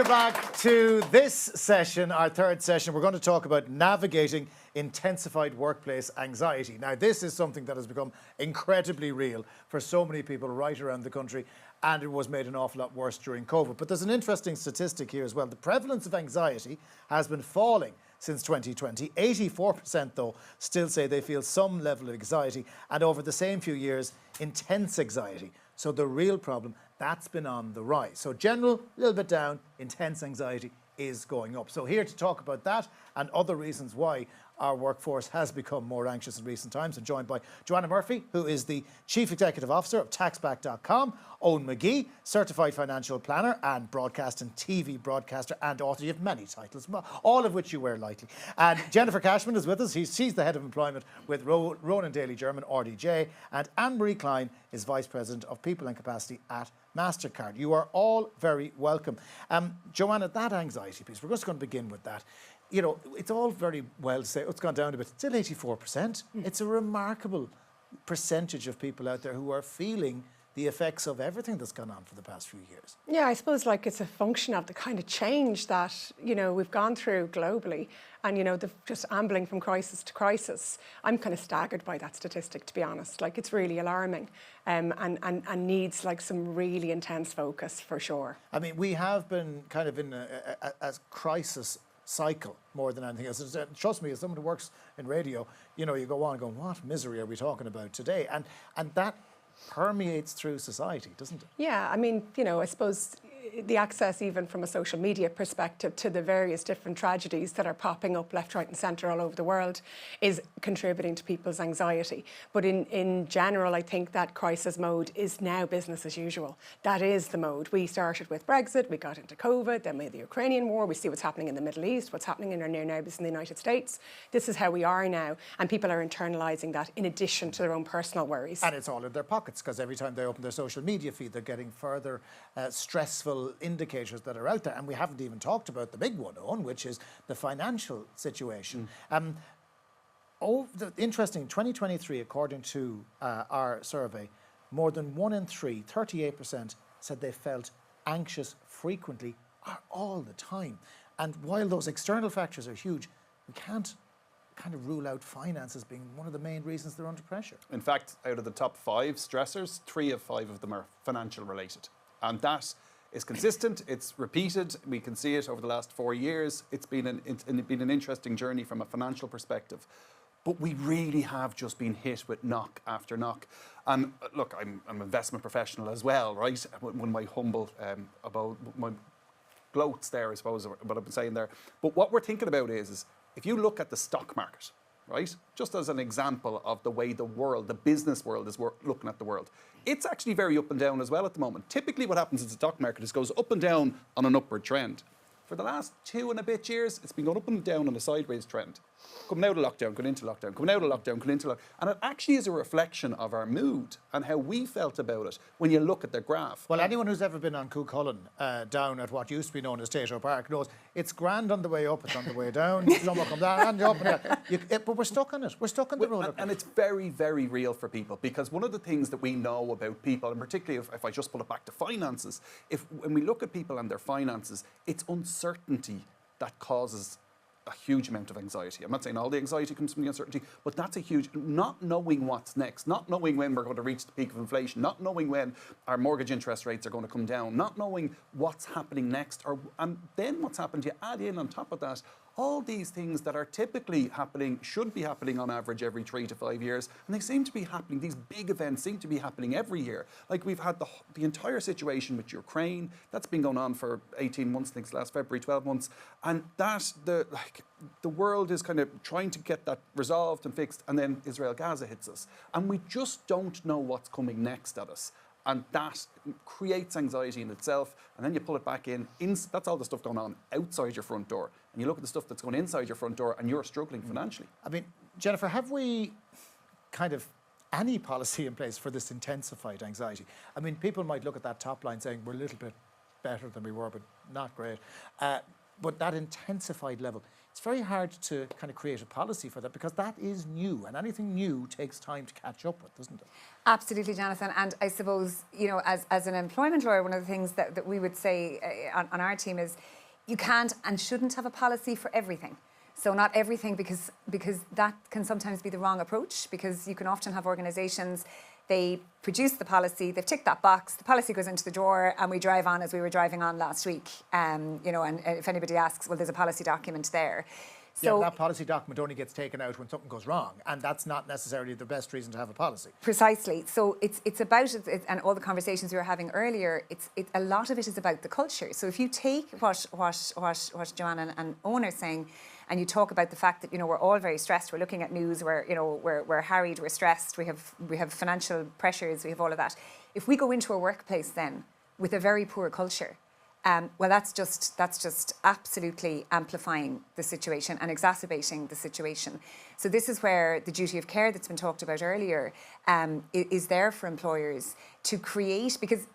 Welcome back to this session, our third session. We're going to talk about navigating intensified workplace anxiety. Now, this is something that has become incredibly real for so many people right around the country, and it was made an awful lot worse during COVID. But there's an interesting statistic here as well. The prevalence of anxiety has been falling since 2020. 84%, though, still say they feel some level of anxiety, and over the same few years, intense anxiety. So the real problem, that's been on the rise. So general, a little bit down, intense anxiety is going up. So here to talk about that and other reasons why our workforce has become more anxious in recent times, and joined by Joanna Murphy, who is the Chief Executive Officer of taxback.com, Eoin McGee, Certified Financial Planner and Broadcast and TV Broadcaster and author. You have many titles, all of which you wear lightly. And Jennifer Cashman is with us. She's the Head of Employment with Ronan Daly German, RDJ. And Anne-Marie Clyne is Vice President of People and Capacity at Mastercard. You are all very welcome. Joanna, that anxiety piece, we're just going to begin with that. You know, it's all very well to say, oh, it's gone down a bit. It's still 84%. It's a remarkable percentage of people out there who are feeling the effects of everything that's gone on for the past few years. Yeah, I suppose like it's a function of the kind of change that, you know, we've gone through globally, and, you know, just ambling from crisis to crisis. I'm kind of staggered by that statistic, to be honest. Like, it's really alarming, and needs like some really intense focus for sure. I mean, we have been kind of in a crisis cycle more than anything else. Trust me, as someone who works in radio, you know, you go on going, what misery are we talking about today? And that permeates through society, doesn't it? Yeah, I mean, you know, I suppose the access, even from a social media perspective, to the various different tragedies that are popping up left, right and centre all over the world is contributing to people's anxiety. But in general, I think that crisis mode is now business as usual. That is the mode. We started with Brexit, we got into COVID, then we had the Ukrainian war, we see what's happening in the Middle East, what's happening in our near neighbours in the United States. This is how we are now, and people are internalising that in addition to their own personal worries. And it's all in their pockets, because every time they open their social media feed, they're getting further stressful indicators that are out there. And we haven't even talked about the big one, Eoin, which is the financial situation. Interesting, 2023, according to our survey, more than 1 in 3, 38%, said they felt anxious frequently or all the time. And while those external factors are huge, we can't kind of rule out finance as being one of the main reasons they're under pressure. In fact, out of the top 5 stressors, 3 of 5 of them are financial related. And that is consistent, it's repeated, we can see it over the last 4 years. It's been an interesting journey from a financial perspective. But we really have just been hit with knock after knock. And look, I'm an investment professional as well, right? One of my humble, about my gloats there, I suppose, what I've been saying there. But what we're thinking about is if you look at the stock market, right? Just as an example of the way the world, the business world is looking at the world. It's actually very up and down as well at the moment. Typically what happens in the stock market is it goes up and down on an upward trend. For the last 2 and a bit years, it's been going up and down on a sideways trend. Coming out of lockdown, going into lockdown, coming out of lockdown, going into lockdown. And it actually is a reflection of our mood and how we felt about it when you look at the graph. Well, anyone who's ever been on Cuchulainn down at what used to be known as Tato Park knows it's grand on the way up, it's on the way down. Someone comes down and up and down. But we're stuck on it. We're stuck on the roller coaster. And it's very, very real for people, because one of the things that we know about people, and particularly if I just pull it back to finances, when we look at people and their finances, it's uncertainty that causes a huge amount of anxiety. I'm not saying all the anxiety comes from the uncertainty, but that's a huge, not knowing what's next, not knowing when we're going to reach the peak of inflation, not knowing when our mortgage interest rates are going to come down, not knowing what's happening next, and then what's happened, you add in on top of that all these things that are typically happening, should be happening on average every 3 to 5 years, and they seem to be happening, these big events seem to be happening every year. Like we've had the entire situation with Ukraine, that's been going on for 18 months, I think it's last February, 12 months, and the world is kind of trying to get that resolved and fixed, and then Israel-Gaza hits us. And we just don't know what's coming next at us. And that creates anxiety in itself, and then you pull it back in. That's all the stuff going on outside your front door. And you look at the stuff that's going inside your front door, and you're struggling financially. I mean, Jennifer, have we kind of any policy in place for this intensified anxiety? I mean, people might look at that top line saying we're a little bit better than we were, but not great. but that intensified level, it's very hard to kind of create a policy for that because that is new, and anything new takes time to catch up with, doesn't it? Absolutely, Jonathan. And I suppose, you know, as an employment lawyer, one of the things that we would say on our team is you can't and shouldn't have a policy for everything. So not everything, because that can sometimes be the wrong approach, because you can often have organisations, they produce the policy, they've ticked that box, the policy goes into the drawer, and we drive on as we were driving on last week. You know, and if anybody asks, well, there's a policy document there. So that policy document only gets taken out when something goes wrong, and that's not necessarily the best reason to have a policy. Precisely. So it's about it, and all the conversations we were having earlier. A lot of it is about the culture. So if you take what Joanna and Eoin are saying, and you talk about the fact that, you know, we're all very stressed. We're looking at news. We're harried. We're stressed. We have financial pressures. We have all of that. If we go into a workplace then with a very poor culture, well, that's just absolutely amplifying the situation and exacerbating the situation. So this is where the duty of care that's been talked about earlier is there for employers to create, because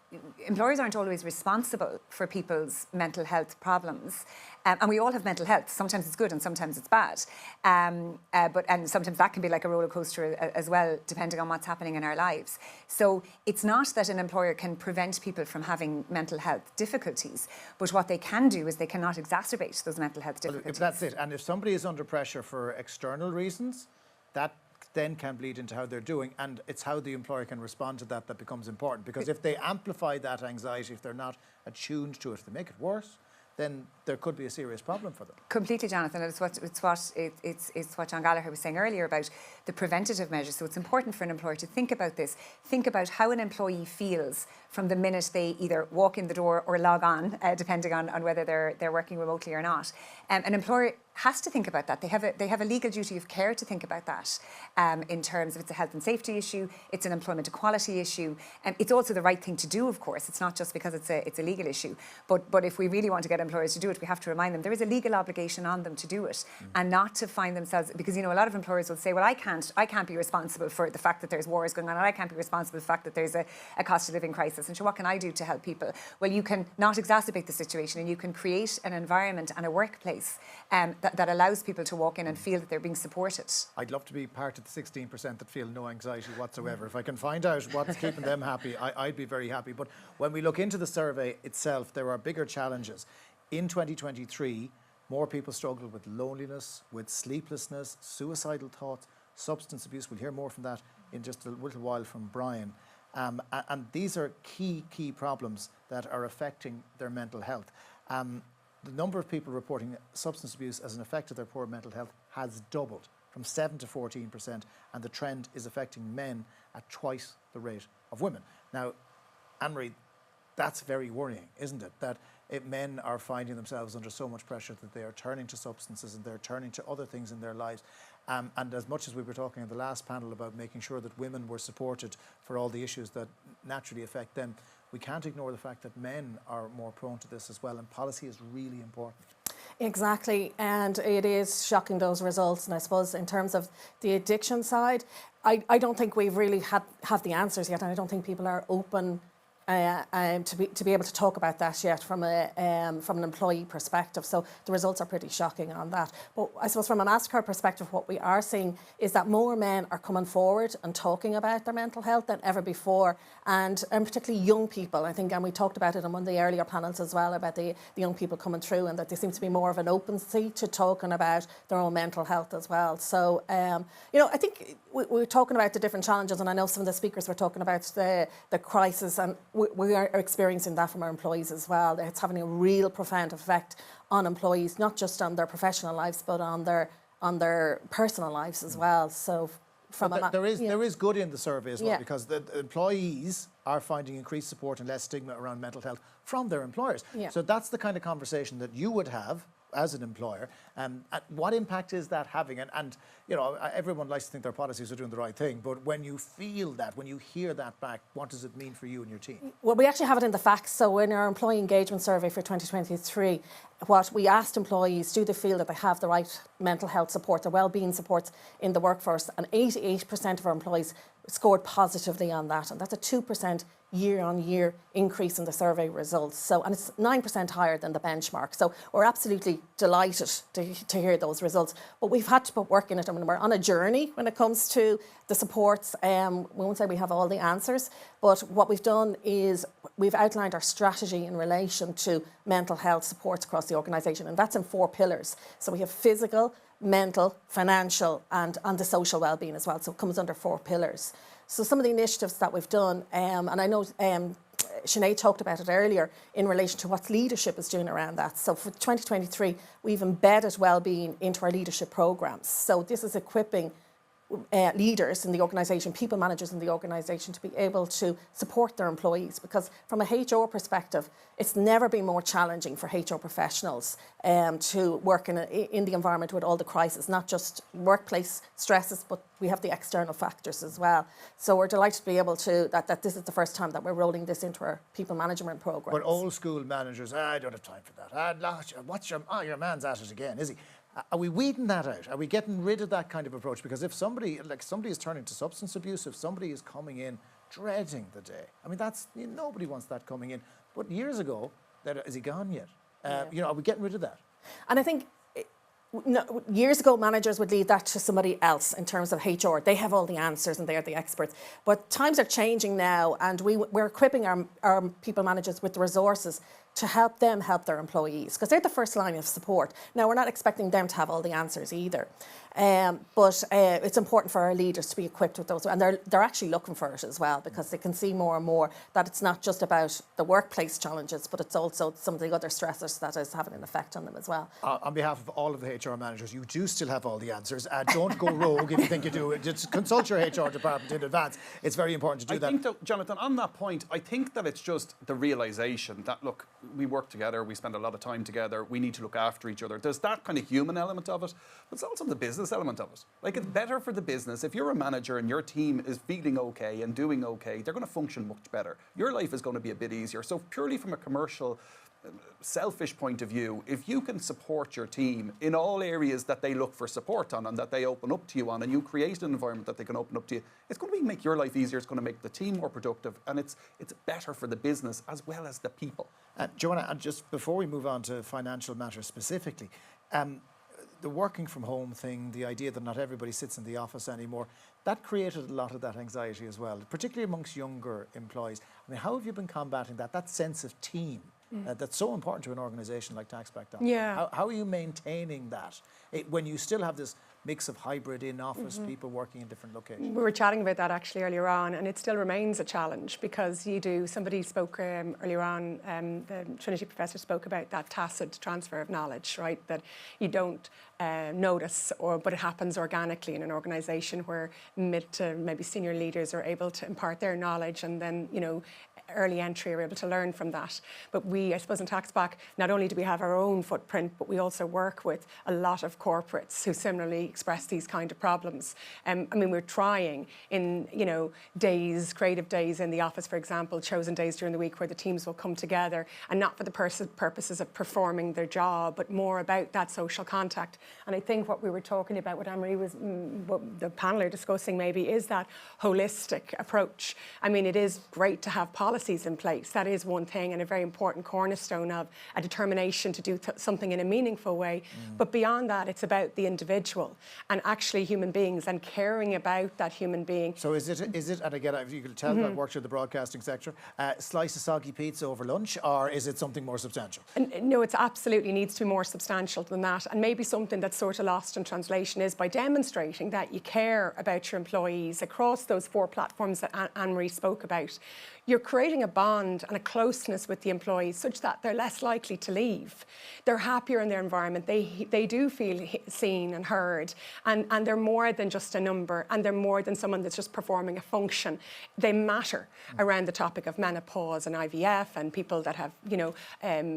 employers aren't always responsible for people's mental health problems. And we all have mental health. Sometimes it's good and sometimes it's bad. But sometimes that can be like a roller coaster as well, depending on what's happening in our lives. So it's not that an employer can prevent people from having mental health difficulties, but what they can do is they cannot exacerbate those mental health difficulties. Well, that's it. And if somebody is under pressure for external reasons, that then can bleed into how they're doing, and it's how the employer can respond to that becomes important. Because if they amplify that anxiety, if they're not attuned to it, if they make it worse, then there could be a serious problem for them. Completely, Jonathan. It's what John Gallagher was saying earlier about the preventative measures. So it's important for an employer to think about this. Think about how an employee feels from the minute they either walk in the door or log on, depending on whether they're working remotely or not. An employer has to think about that. They have a legal duty of care to think about that in terms of it's a health and safety issue, it's an employment equality issue, and it's also the right thing to do, of course. It's not just because it's a legal issue. But if we really want to get employers to do it, we have to remind them there is a legal obligation on them to do it, and not to find themselves, because, you know, a lot of employers will say, well, I can't be responsible for the fact that there's wars going on, and I can't be responsible for the fact that there's a cost of living crisis, and so what can I do to help people? Well, you can not exacerbate the situation, and you can create an environment and a workplace that allows people to walk in and feel that they're being supported. I'd love to be part of the 16% that feel no anxiety whatsoever. If I can find out what's keeping them happy, I'd be very happy. But when we look into the survey itself, there are bigger challenges. In 2023, more people struggled with loneliness, with sleeplessness, suicidal thoughts, substance abuse. We'll hear more from that in just a little while from Brian. And these are key problems that are affecting their mental health. The number of people reporting substance abuse as an effect of their poor mental health has doubled from 7 to 14%, and the trend is affecting men at twice the rate of women. Now, Anne-Marie, that's very worrying, isn't it? That men are finding themselves under so much pressure that they are turning to substances and they're turning to other things in their lives. And as much as we were talking in the last panel about making sure that women were supported for all the issues that naturally affect them, we can't ignore the fact that men are more prone to this as well, and policy is really important. Exactly, and it is shocking, those results. And I suppose in terms of the addiction side, I don't think we've really have the answers yet, and I don't think people are open to be able to talk about that yet from an employee perspective. So the results are pretty shocking on that. But I suppose from a Mastercard perspective, what we are seeing is that more men are coming forward and talking about their mental health than ever before, and particularly young people, I think, and we talked about it on one of the earlier panels as well, about the young people coming through, and that there seems to be more of an open-sea to talking about their own mental health as well. So, you know, I think we're talking about the different challenges, and I know some of the speakers were talking about the crisis, and we are experiencing that from our employees as well. It's having a real profound effect on employees, not just on their professional lives, but on their personal lives as well. So there is good in the survey as well, because the employees are finding increased support and less stigma around mental health from their employers. So that's the kind of conversation that you would have as an employer. What impact is that having? And you know, everyone likes to think their policies are doing the right thing, but when you feel that, when you hear that back, what does it mean for you and your team? Well, we actually have it in the facts. So in our employee engagement survey for 2023, what we asked employees, do they feel that they have the right mental health support, the wellbeing supports in the workforce? And 88% of our employees scored positively on that, and that's a 2% year-on-year increase in the survey results. So, and it's 9% higher than the benchmark. So we're absolutely delighted to hear those results. But we've had to put work in it, and we're on a journey when it comes to the supports. We won't say we have all the answers, but what we've done is we've outlined our strategy in relation to mental health supports across the organisation, and that's in 4 pillars. So we have physical, mental, financial, and the social wellbeing as well. So it comes under 4 pillars. So some of the initiatives that we've done, and I know Sinead talked about it earlier in relation to what leadership is doing around that. So for 2023, we've embedded wellbeing into our leadership programmes. So this is equipping leaders in the organisation, people managers in the organisation, to be able to support their employees, because from a HR perspective, it's never been more challenging for HR professionals to work in the environment with all the crises, not just workplace stresses, but we have the external factors as well. So we're delighted to be able to, that this is the first time that we're rolling this into our people management programme. But old school managers, I don't have time for that. Your man's at it again, is he? Are we weeding that out? Are we getting rid of that kind of approach? Because if somebody is turning to substance abuse, if somebody is coming in dreading the day, I mean, nobody wants that coming in. But years ago, is he gone yet? Are we getting rid of that? And I think years ago, managers would leave that to somebody else in terms of HR. They have all the answers and they are the experts. But times are changing now, and we're equipping our people managers with the resources to help them help their employees, because they're the first line of support. Now, we're not expecting them to have all the answers either. But it's important for our leaders to be equipped with those, and they're actually looking for it as well, because they can see more and more that it's not just about the workplace challenges, but it's also some of the other stressors that is having an effect on them as well. On behalf of all of the HR managers, you do still have all the answers. Don't go rogue if you think you do. Just consult your HR department in advance. It's very important to do that. I think, though, Jonathan, on that point, I think that it's just the realisation that, look, we work together, we spend a lot of time together, we need to look after each other. There's that kind of human element of it, but it's also the business element of it. Like, it's better for the business. If you're a manager and your team is feeling okay and doing okay, they're going to function much better. Your life is going to be a bit easier. So purely from a commercial, selfish point of view, if you can support your team in all areas that they look for support on and that they open up to you on, and you create an environment that they can open up to you, it's going to make your life easier, it's going to make the team more productive, and it's better for the business as well as the people. Joanna, and just before we move on to financial matters specifically, the working from home thing, the idea that not everybody sits in the office anymore, that created a lot of that anxiety as well, particularly amongst younger employees. I mean, how have you been combating that sense of team? That's so important to an organisation like TaxBack.com. Yeah. How are you maintaining that when you still have this mix of hybrid in-office people working in different locations? We were chatting about that actually earlier on, and it still remains a challenge, because somebody spoke earlier on, the Trinity professor spoke about that tacit transfer of knowledge, right? That you don't notice, but it happens organically in an organisation where mid to maybe senior leaders are able to impart their knowledge, and then, early entry are able to learn from that. But I suppose in TaxBack, not only do we have our own footprint, but we also work with a lot of corporates who similarly express these kind of problems. We're trying in, days, creative days in the office, for example, chosen days during the week where the teams will come together, and not for the purposes of performing their job, but more about that social contact. And I think what we were talking about, what Anne-Marie was, what the panel are discussing maybe, is that holistic approach. I mean, it is great to have policies in place. That is one thing, and a very important cornerstone of a determination to do something in a meaningful way. But beyond that, it's about the individual and actually human beings and caring about that human being. So is it, and again, if you could tell that worked in the broadcasting sector, slice of soggy pizza over lunch, or is it something more substantial? No, it absolutely needs to be more substantial than that. And maybe something that's sort of lost in translation is by demonstrating that you care about your employees across those 4 platforms that Anne-Marie spoke about. You're creating a bond and a closeness with the employees such that they're less likely to leave. They're happier in their environment. They do feel seen and heard, and they're more than just a number, and they're more than someone that's just performing a function. They matter around the topic of menopause and IVF and people that have,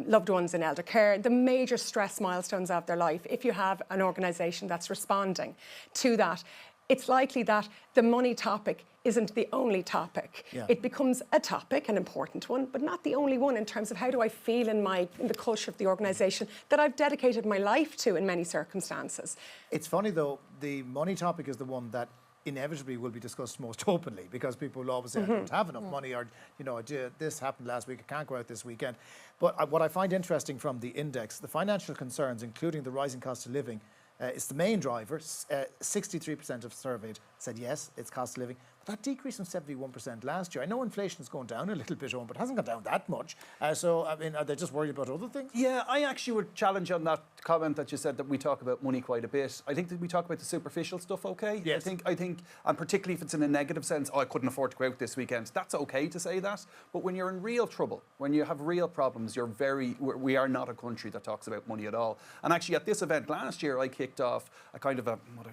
loved ones in elder care, the major stress milestones of their life. If you have an organisation that's responding to that, it's likely that the money topic isn't the only topic. Yeah. It becomes a topic, an important one, but not the only one in terms of how do I feel in the culture of the organisation that I've dedicated my life to in many circumstances. It's funny though, the money topic is the one that inevitably will be discussed most openly, because people will always say, I don't have enough money, or, this happened last week, I can't go out this weekend. But what I find interesting from the index, the financial concerns, including the rising cost of living, is the main driver. 63% of surveyed said yes, it's cost of living. But that decreased from 71% last year. I know inflation is going down a little bit, but it hasn't gone down that much. So, I mean, are they just worried about other things? Yeah, I actually would challenge on that comment that you said that we talk about money quite a bit. I think that we talk about the superficial stuff, okay? Yes. I think, and particularly if it's in a negative sense, I couldn't afford to go out this weekend. That's okay to say that. But when you're in real trouble, when you have real problems, we are not a country that talks about money at all. And actually at this event last year, I kicked off a kind of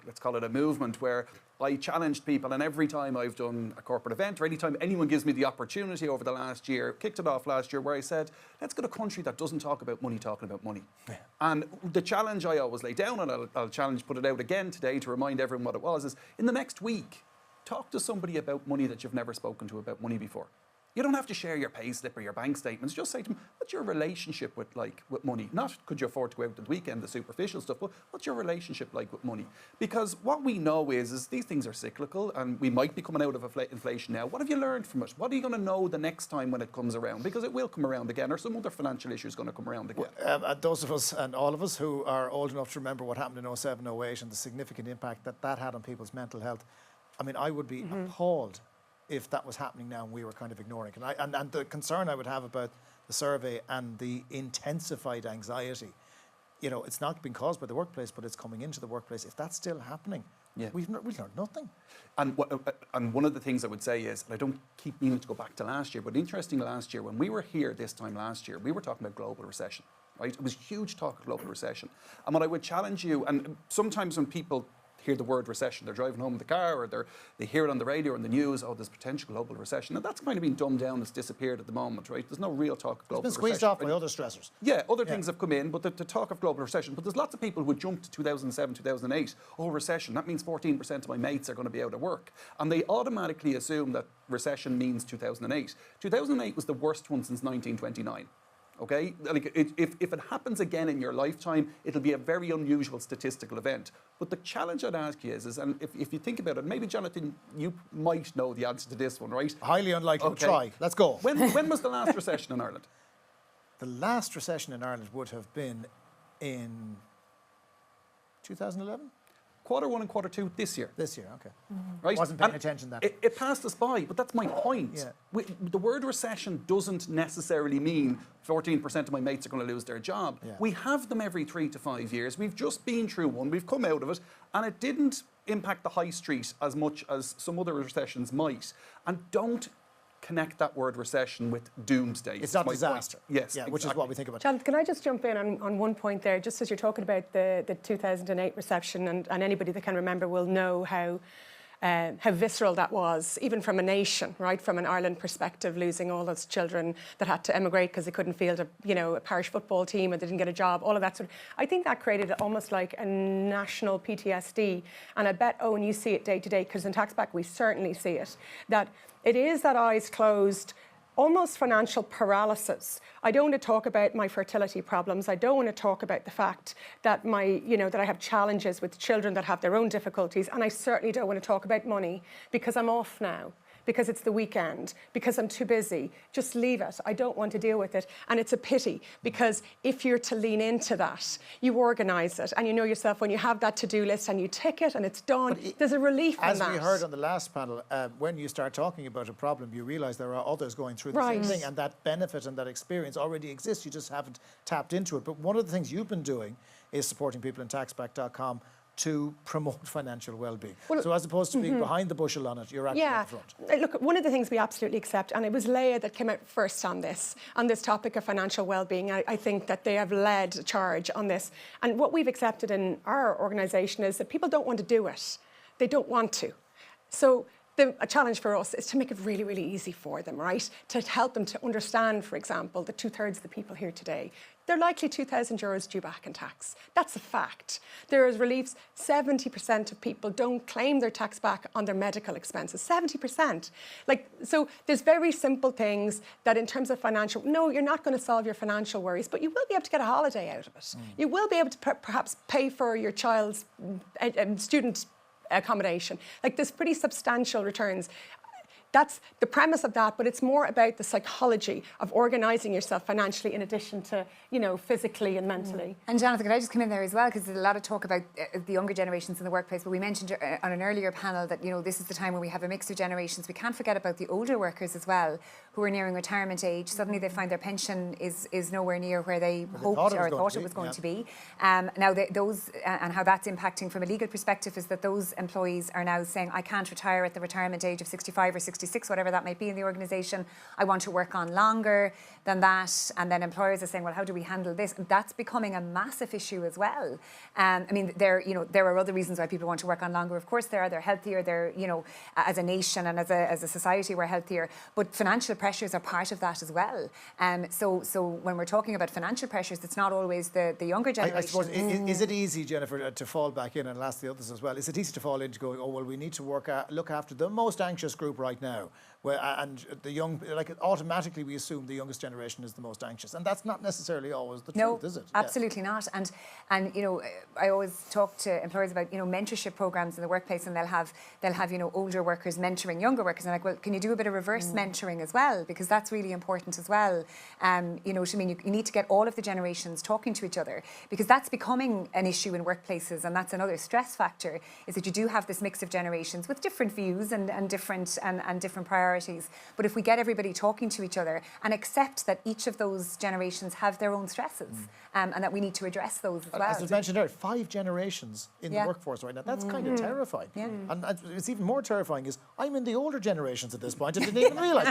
let's call it a movement where I challenged people, and every time I've done a corporate event, or any time anyone gives me the opportunity over the last year, kicked it off last year, where I said, let's get a country that doesn't talk about money talking about money. Yeah. And the challenge I always lay down, and I'll put it out again today to remind everyone what it was, is in the next week, talk to somebody about money that you've never spoken to about money before. You don't have to share your pay slip or your bank statements. Just say to them, what's your relationship with money? Not could you afford to go out at the weekend, the superficial stuff, but what's your relationship like with money? Because what we know is these things are cyclical, and we might be coming out of inflation now. What have you learned from it? What are you going to know the next time when it comes around? Because it will come around again, or some other financial issue is going to come around again. Those of us, and all of us who are old enough to remember what happened in 07, 08, and the significant impact that had on people's mental health, I mean, I would be appalled if that was happening now and we were kind of ignoring it. And the concern I would have about the survey and the intensified anxiety, it's not been caused by the workplace, but it's coming into the workplace. If that's still happening, we've learned nothing. And one of the things I would say is, and I don't keep meaning to go back to last year, but interesting, last year, when we were here this time last year, we were talking about global recession, right? It was huge talk of global recession. And what I would challenge you, and sometimes when people hear the word recession, they're driving home in the car, or they hear it on the radio or in the news, there's potential global recession. And that's kind of been dumbed down. It's disappeared at the moment, right? There's no real talk of global recession. It's been squeezed off by other stressors. Yeah, other things have come in, but the talk of global recession. But there's lots of people who jumped to 2007, 2008. Recession, that means 14% of my mates are going to be out of work. And they automatically assume that recession means 2008. 2008 was the worst one since 1929. Okay, if it happens again in your lifetime, it'll be a very unusual statistical event. But the challenge I'd ask you is and if you think about it, maybe Jonathan, you might know the answer to this one, right? Highly unlikely. Okay. Try. Let's go. When was the last recession in Ireland? The last recession in Ireland would have been in 2011. Q1 and Q2 this year. This year, okay. Right? Wasn't paying attention then. It passed us by, but that's my point. Yeah. The word recession doesn't necessarily mean 14% of my mates are going to lose their job. Yeah. We have them every 3 to 5 years. We've just been through one. We've come out of it, and it didn't impact the high street as much as some other recessions might. And don't connect that word recession with doomsday. It's not disaster. Point. Yes, yeah, exactly. Which is what we think about. John, can I just jump in on one point there, just as you're talking about the 2008 recession, and anybody that can remember will know how visceral that was, even from a nation, right? From an Ireland perspective, losing all those children that had to emigrate because they couldn't field a parish football team, and they didn't get a job, all of that sort of. I think that created almost like a national PTSD. And I bet, Eoin, you see it day to day, because in Taxback we certainly see it, that it is that eyes closed, almost financial paralysis. I don't want to talk about my fertility problems. I don't want to talk about the fact that that I have challenges with children that have their own difficulties. And I certainly don't want to talk about money, because I'm off now, because it's the weekend, because I'm too busy. Just leave it. I don't want to deal with it. And it's a pity, because if you're to lean into that, you organise it, and you know yourself, when you have that to-do list and you tick it and it's done, there's a relief in that. As we heard on the last panel, when you start talking about a problem, you realise there are others going through the same thing, and that benefit and that experience already exists. You just haven't tapped into it. But one of the things you've been doing is supporting people in taxback.com to promote financial well-being. Well, so as opposed to being behind the bushel on it, you're actually at the front. Look, one of the things we absolutely accept, and it was Leah that came out first on this topic of financial well-being. I think that they have led a charge on this. And what we've accepted in our organisation is that people don't want to do it. They don't want to. So a challenge for us is to make it really, really easy for them, right? To help them to understand, for example, that 2/3 of the people here today, they're likely €2,000 due back in tax. That's a fact. There is reliefs. 70% of people don't claim their tax back on their medical expenses. 70%. So there's very simple things that in terms of financial, no, you're not going to solve your financial worries, but you will be able to get a holiday out of it. You will be able to perhaps pay for your child's student accommodation. Like, there's pretty substantial returns. That's the premise of that, but it's more about the psychology of organising yourself financially in addition to, physically and mentally. And Jonathan, could I just come in there as well? Because there's a lot of talk about the younger generations in the workplace, but we mentioned on an earlier panel that, this is the time when we have a mix of generations. We can't forget about the older workers as well, who are nearing retirement age. Suddenly they find their pension is nowhere near where they hoped or thought it was going to be. Now, those, and how that's impacting from a legal perspective is that those employees are now saying, I can't retire at the retirement age of 65 or 66, whatever that might be in the organisation. I want to work on longer than that. And then employers are saying, well, how do we handle this? And that's becoming a massive issue as well. There are other reasons why people want to work on longer. Of course, there are. They're healthier. They're, as a nation and as a society, we're healthier. But financial pressures are part of that as well. So when we're talking about financial pressures, it's not always the younger generation. I suppose, is it easy, Jennifer, to fall back in, and I'll ask the others as well, is it easy to fall into going, oh, well, we need to look after the most anxious group right now? And the young, automatically we assume the youngest generation is the most anxious, and that's not necessarily always the truth, is it? Absolutely not. And I always talk to employers about mentorship programs in the workplace, and they'll have older workers mentoring younger workers, and well, can you do a bit of reverse mentoring as well, because that's really important as well. You need to get all of the generations talking to each other, because that's becoming an issue in workplaces, and that's another stress factor, is that you do have this mix of generations with different views and different priorities. But if we get everybody talking to each other and accept that each of those generations have their own stresses, and that we need to address those as well. As was mentioned earlier, 5 generations in the workforce right now. That's kind of terrifying. Yeah. And it's even more terrifying is I'm in the older generations at this point and didn't even realise.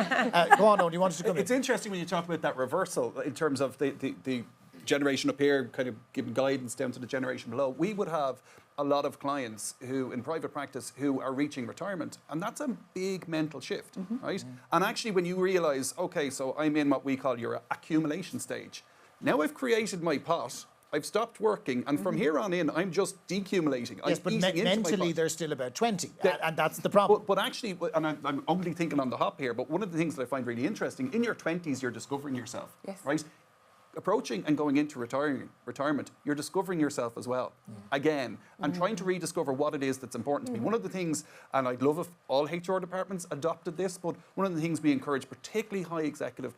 Go on, Eoin, you wanted to come in. It's interesting when you talk about that reversal in terms of the generation up here kind of giving guidance down to the generation below. We would have a lot of clients who, in private practice, who are reaching retirement, and that's a big mental shift, right? And actually, when you realise, okay, so I'm in what we call your accumulation stage. Now I've created my pot, I've stopped working, and from here on in, I'm just decumulating. Yes, but mentally they're still about 20, and that's the problem. But actually, and I'm only thinking on the hop here, but one of the things that I find really interesting, in your 20s, you're discovering yourself, right? Approaching and going into retirement, you're discovering yourself as well, again, and trying to rediscover what it is that's important to me. One of the things, and I'd love if all HR departments adopted this, but one of the things we encourage, particularly high executive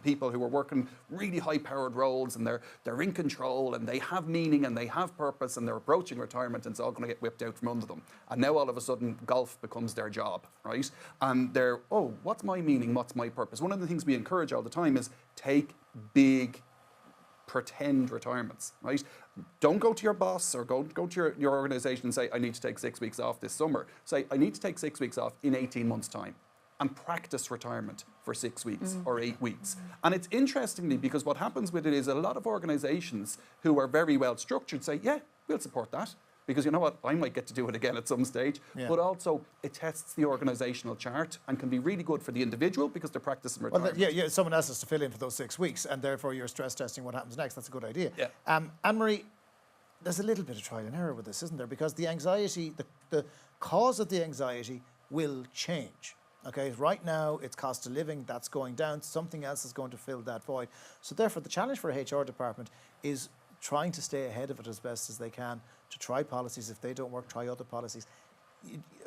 people who are working really high-powered roles, and they're in control, and they have meaning, and they have purpose, and they're approaching retirement, and it's all going to get whipped out from under them. And now all of a sudden, golf becomes their job, right? And they're, oh, what's my meaning? What's my purpose? One of the things we encourage all the time is take big pretend retirements, right? Don't go to your boss or go to your organisation and say, I need to take 6 weeks off this summer. Say, I need to take 6 weeks off in 18 months' time, and practice retirement for 6 weeks or 8 weeks. And it's interestingly, because what happens with it is a lot of organisations who are very well structured say, yeah, we'll support that. Because you know what, I might get to do it again at some stage, but also it tests the organisational chart and can be really good for the individual because they're practicing retirement. Well, someone else has to fill in for those 6 weeks, and therefore you're stress testing what happens next. That's a good idea. Yeah. Anne-Marie, there's a little bit of trial and error with this, isn't there? Because the anxiety, the cause of the anxiety will change. Okay, right now it's cost of living, that's going down, something else is going to fill that void. So therefore the challenge for a HR department is trying to stay ahead of it as best as they can, to try policies. If they don't work, try other policies.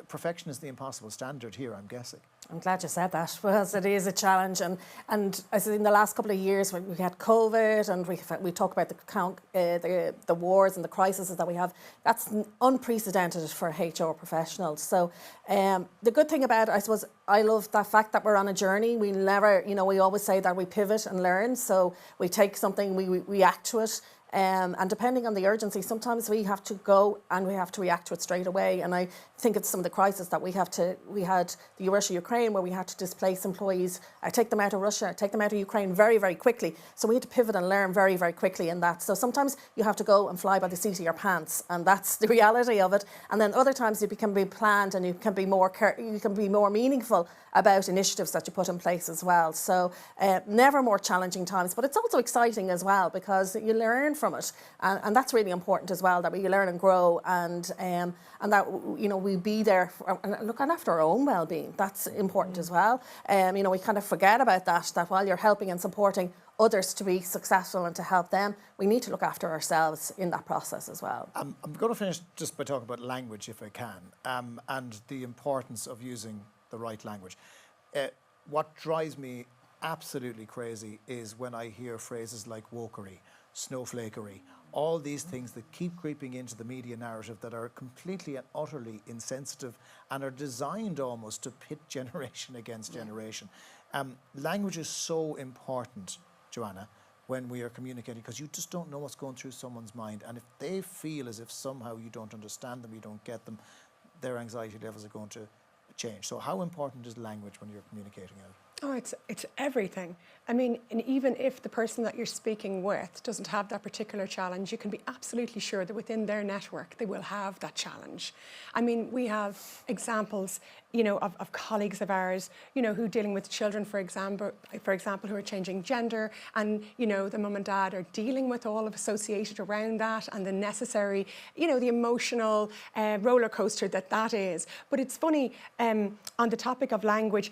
Perfection is the impossible standard here, I'm guessing. I'm glad you said that, because it is a challenge. And as in the last couple of years, when we had COVID, and we talk about the wars and the crises that we have, that's unprecedented for HR professionals. So the good thing about it, I suppose, I love the fact that we're on a journey. We never, we always say that we pivot and learn. So we take something, we react to it. And depending on the urgency, sometimes we have to go and we have to react to it straight away. And I think it's some of the crises that we had the Russia-Ukraine, where we had to displace employees. I take them out of Russia, take them out of Ukraine very, very quickly. So we had to pivot and learn very, very quickly in that. So sometimes you have to go and fly by the seat of your pants, and that's the reality of it. And then other times you can be planned, and you can be more meaningful about initiatives that you put in place as well. So never more challenging times, but it's also exciting as well, because you learn from it. And that's really important as well, that we learn and grow, and that, you know, we be there and look after our own well-being. That's important as well. You know, we kind of forget about that while you're helping and supporting others to be successful and to help them, we need to look after ourselves in that process as well. I'm going to finish just by talking about language, if I can, and the importance of using the right language. What drives me absolutely crazy is when I hear phrases like wokery, snowflakery, all these things that keep creeping into the media narrative that are completely and utterly insensitive and are designed almost to pit generation against generation. Language is so important, Joanna, when we are communicating, because you just don't know what's going through someone's mind. And if they feel as if somehow you don't understand them, you don't get them, their anxiety levels are going to change. So how important is language when you're communicating out? Oh, it's everything. I mean, and even if the person that you're speaking with doesn't have that particular challenge, you can be absolutely sure that within their network they will have that challenge. I mean, we have examples, you know, of colleagues of ours, you know, who are dealing with children, for example, who are changing gender, and, you know, the mum and dad are dealing with all of associated around that and the necessary, you know, the emotional roller coaster that is. But it's funny, on the topic of language,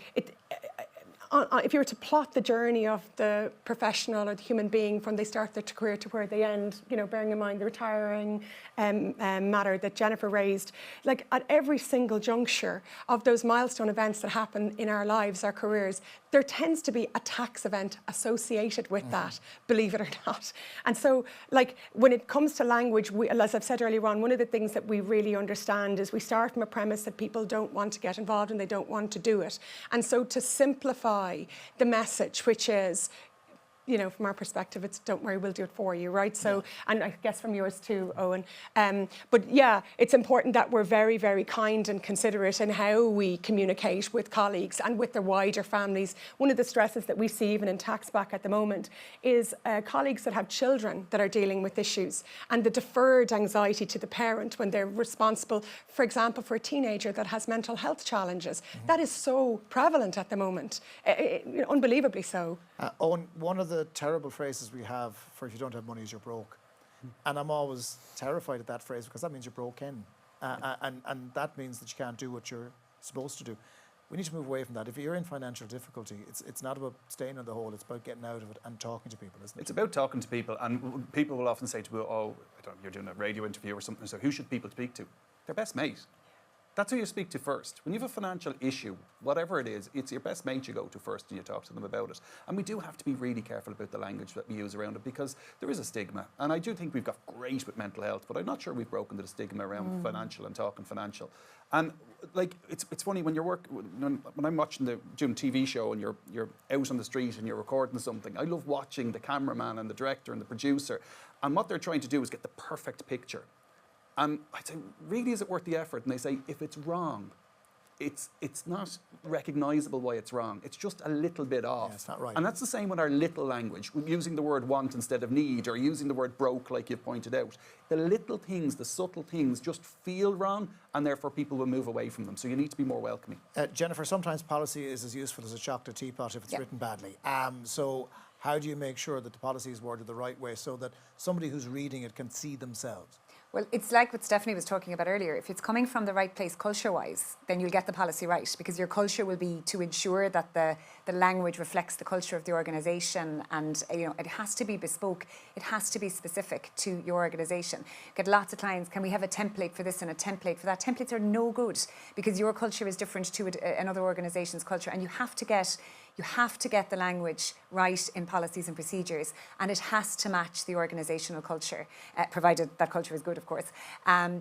if you were to plot the journey of the professional or the human being from they start their career to where they end, you know, bearing in mind the retiring matter that Jennifer raised, like at every single juncture of those milestone events that happen in our lives, our careers, there tends to be a tax event associated with that, believe it or not. And so, like, when it comes to language, as I've said earlier on, one of the things that we really understand is we start from a premise that people don't want to get involved and they don't want to do it. And so to simplify the message, which is, you know, from our perspective, it's don't worry, we'll do it for you, right? So, and I guess from yours too, Eoin. But yeah, it's important that we're very, very kind and considerate in how we communicate with colleagues and with their wider families. One of the stresses that we see even in taxback at the moment is colleagues that have children that are dealing with issues, and the deferred anxiety to the parent when they're responsible, for example, for a teenager that has mental health challenges. That is so prevalent at the moment, unbelievably so. Eoin, one of the terrible phrases we have for if you don't have money is you're broke. And I'm always terrified at that phrase because that means you're broken. And that means that you can't do what you're supposed to do. We need to move away from that. If you're in financial difficulty, it's not about staying in the hole, it's about getting out of it and talking to people, isn't it? It's about talking to people, and people will often say to me, oh, I don't know, you're doing a radio interview or something, so who should people speak to? Their best mate. That's who you speak to first. When you have a financial issue, whatever it is, it's your best mate you go to first and you talk to them about it. And we do have to be really careful about the language that we use around it, because there is a stigma. And I do think we've got great with mental health, but I'm not sure we've broken the stigma around financial and talking financial. And like, it's funny when when I'm watching doing a TV show and you're out on the street and you're recording something, I love watching the cameraman and the director and the producer. And what they're trying to do is get the perfect picture. And I'd say, really, is it worth the effort? And they say, if it's wrong, it's not recognisable why it's wrong. It's just a little bit off. Yeah, it's not right. And that's the same with our little language, using the word want instead of need, or using the word broke, like you've pointed out. The little things, the subtle things, just feel wrong, and therefore people will move away from them. So you need to be more welcoming. Jennifer, sometimes policy is as useful as a chocolate teapot if it's written badly. So how do you make sure that the policy is worded the right way so that somebody who's reading it can see themselves? Well, it's like what Stephanie was talking about earlier. If it's coming from the right place culture-wise, then you'll get the policy right, because your culture will be to ensure that the language reflects the culture of the organisation, and it has to be bespoke. It has to be specific to your organisation. Get lots of clients, can we have a template for this and a template for that? Templates are no good, because your culture is different to another organisation's culture, and you have to get the language right in policies and procedures, and it has to match the organisational culture, provided that culture is good, of course,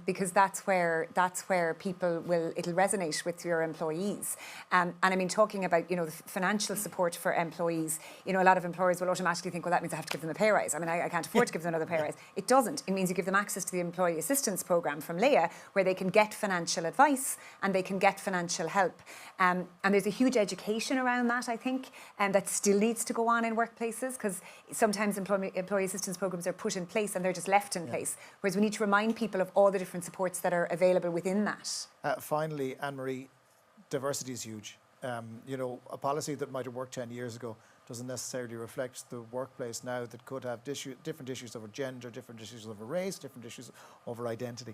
because that's where it'll resonate with your employees. And I mean, talking about the financial support for employees, a lot of employers will automatically think, well, that means I have to give them a pay rise. I mean, I can't afford to give them another pay rise. It doesn't. It means you give them access to the employee assistance programme from Leah, where they can get financial advice and they can get financial help. And there's a huge education around that, I think, and that still needs to go on in workplaces, because sometimes employee assistance programs are put in place and they're just left in place, whereas we need to remind people of all the different supports that are available within that. Finally, Anne-Marie, diversity is huge. A policy that might have worked 10 years ago doesn't necessarily reflect the workplace now that could have different issues over gender, different issues over race, different issues over identity.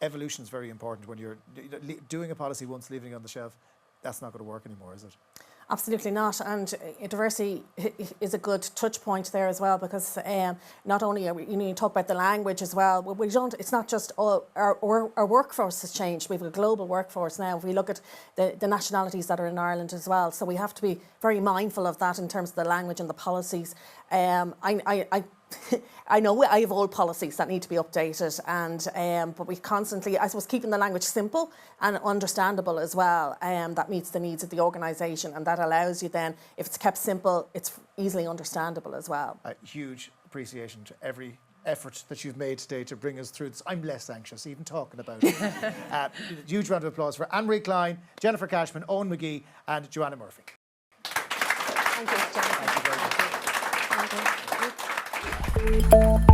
Evolution is very important when you're doing a policy once, leaving it on the shelf. That's not going to work anymore, is it? Absolutely not, and diversity is a good touch point there as well, because not only are we, you talk about the language as well. We don't. It's not just our workforce has changed. We have a global workforce now. If we look at the nationalities that are in Ireland as well, so we have to be very mindful of that in terms of the language and the policies. I know I have old policies that need to be updated, and but we constantly, I suppose, keeping the language simple and understandable as well, that meets the needs of the organisation, and that allows you then, if it's kept simple, it's easily understandable as well. A huge appreciation to every effort that you've made today to bring us through this. I'm less anxious even talking about it. Huge round of applause for Anne-Marie Clyne, Jennifer Cashman, Eoin McGee and Joanna Murphy. Thank you, Jennifer. Thank you very much. Thank you.